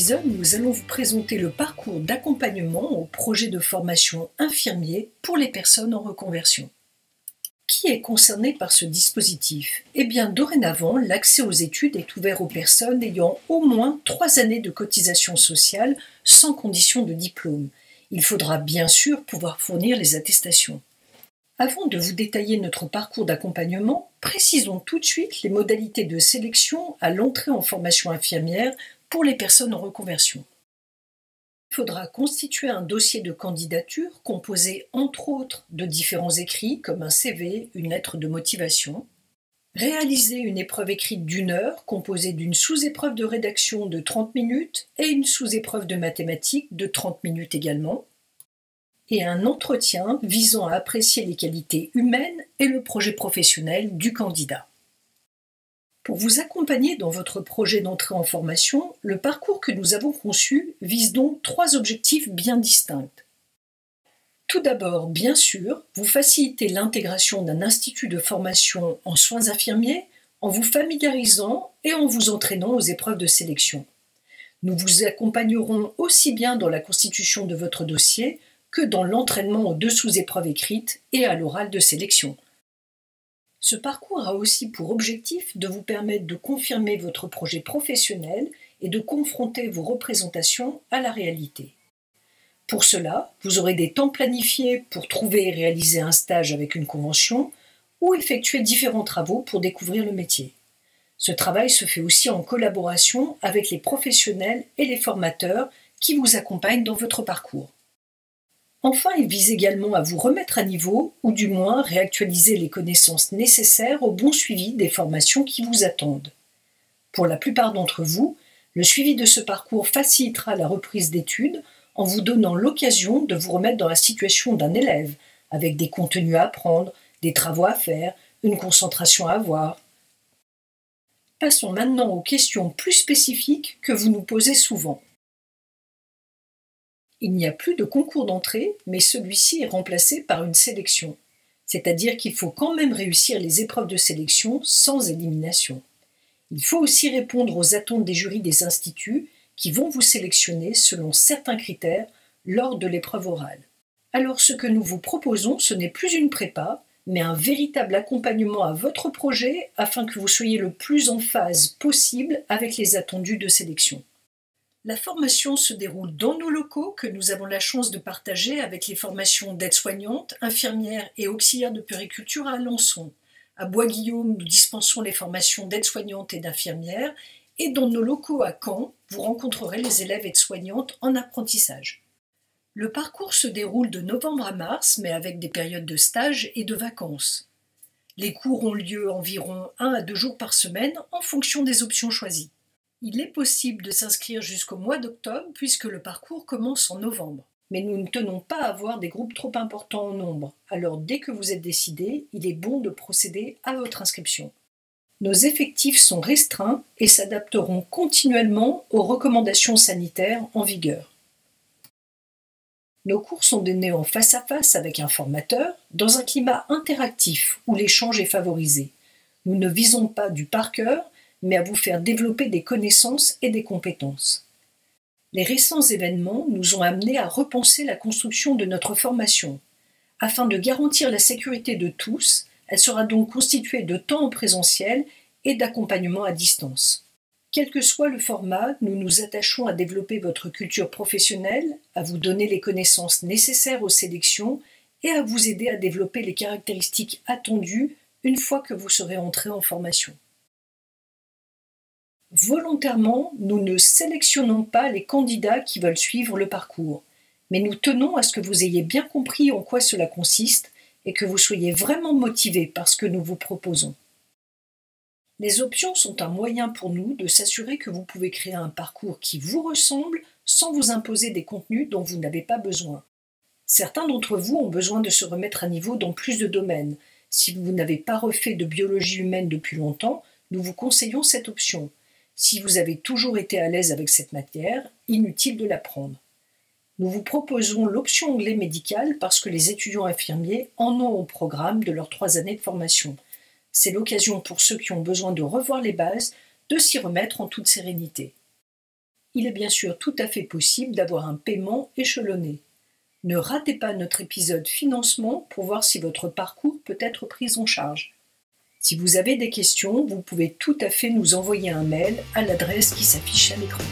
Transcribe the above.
épisode, nous allons vous présenter le parcours d'accompagnement au projet de formation infirmier pour les personnes en reconversion. Qui est concerné par ce dispositif? Eh bien, dorénavant, l'accès aux études est ouvert aux personnes ayant au moins 3 années de cotisation sociale sans condition de diplôme. Il faudra bien sûr pouvoir fournir les attestations. Avant de vous détailler notre parcours d'accompagnement, précisons tout de suite les modalités de sélection à l'entrée en formation infirmière pour les personnes en reconversion. Il faudra constituer un dossier de candidature composé entre autres de différents écrits comme un CV, une lettre de motivation, réaliser une épreuve écrite d'1 heure composée d'une sous-épreuve de rédaction de 30 minutes et une sous-épreuve de mathématiques de 30 minutes également, et un entretien visant à apprécier les qualités humaines et le projet professionnel du candidat. Pour vous accompagner dans votre projet d'entrée en formation, le parcours que nous avons conçu vise donc 3 objectifs bien distincts. Tout d'abord, bien sûr, vous faciliter l'intégration d'un institut de formation en soins infirmiers en vous familiarisant et en vous entraînant aux épreuves de sélection. Nous vous accompagnerons aussi bien dans la constitution de votre dossier que dans l'entraînement aux 2 sous-épreuves écrites et à l'oral de sélection. Ce parcours a aussi pour objectif de vous permettre de confirmer votre projet professionnel et de confronter vos représentations à la réalité. Pour cela, vous aurez des temps planifiés pour trouver et réaliser un stage avec une convention ou effectuer différents travaux pour découvrir le métier. Ce travail se fait aussi en collaboration avec les professionnels et les formateurs qui vous accompagnent dans votre parcours. Enfin, il vise également à vous remettre à niveau, ou du moins réactualiser les connaissances nécessaires au bon suivi des formations qui vous attendent. Pour la plupart d'entre vous, le suivi de ce parcours facilitera la reprise d'études en vous donnant l'occasion de vous remettre dans la situation d'un élève, avec des contenus à apprendre, des travaux à faire, une concentration à avoir. Passons maintenant aux questions plus spécifiques que vous nous posez souvent. Il n'y a plus de concours d'entrée, mais celui-ci est remplacé par une sélection. C'est-à-dire qu'il faut quand même réussir les épreuves de sélection sans élimination. Il faut aussi répondre aux attentes des jurys des instituts qui vont vous sélectionner selon certains critères lors de l'épreuve orale. Alors ce que nous vous proposons, ce n'est plus une prépa, mais un véritable accompagnement à votre projet afin que vous soyez le plus en phase possible avec les attendus de sélection. La formation se déroule dans nos locaux que nous avons la chance de partager avec les formations d'aide-soignante, infirmière et auxiliaire de puériculture à Alençon. À Bois-Guillaume, nous dispensons les formations d'aide-soignante et d'infirmière, et dans nos locaux à Caen, vous rencontrerez les élèves aides-soignantes en apprentissage. Le parcours se déroule de novembre à mars, mais avec des périodes de stage et de vacances. Les cours ont lieu environ 1 à 2 jours par semaine en fonction des options choisies. Il est possible de s'inscrire jusqu'au mois d'octobre puisque le parcours commence en novembre. Mais nous ne tenons pas à avoir des groupes trop importants en nombre, alors dès que vous êtes décidé, il est bon de procéder à votre inscription. Nos effectifs sont restreints et s'adapteront continuellement aux recommandations sanitaires en vigueur. Nos cours sont donnés en face à face avec un formateur, dans un climat interactif où l'échange est favorisé. Nous ne visons pas du par cœur, mais à vous faire développer des connaissances et des compétences. Les récents événements nous ont amenés à repenser la construction de notre formation. Afin de garantir la sécurité de tous, elle sera donc constituée de temps en présentiel et d'accompagnement à distance. Quel que soit le format, nous nous attachons à développer votre culture professionnelle, à vous donner les connaissances nécessaires aux sélections et à vous aider à développer les caractéristiques attendues une fois que vous serez entré en formation. Volontairement, nous ne sélectionnons pas les candidats qui veulent suivre le parcours, mais nous tenons à ce que vous ayez bien compris en quoi cela consiste et que vous soyez vraiment motivé par ce que nous vous proposons. Les options sont un moyen pour nous de s'assurer que vous pouvez créer un parcours qui vous ressemble sans vous imposer des contenus dont vous n'avez pas besoin. Certains d'entre vous ont besoin de se remettre à niveau dans plus de domaines. Si vous n'avez pas refait de biologie humaine depuis longtemps, nous vous conseillons cette option. Si vous avez toujours été à l'aise avec cette matière, inutile de l'apprendre. Nous vous proposons l'option anglais médical parce que les étudiants infirmiers en ont au programme de leurs 3 années de formation. C'est l'occasion pour ceux qui ont besoin de revoir les bases de s'y remettre en toute sérénité. il est bien sûr tout à fait possible d'avoir un paiement échelonné. Ne ratez pas notre épisode financement pour voir si votre parcours peut être pris en charge. Si vous avez des questions, vous pouvez tout à fait nous envoyer un mail à l'adresse qui s'affiche à l'écran.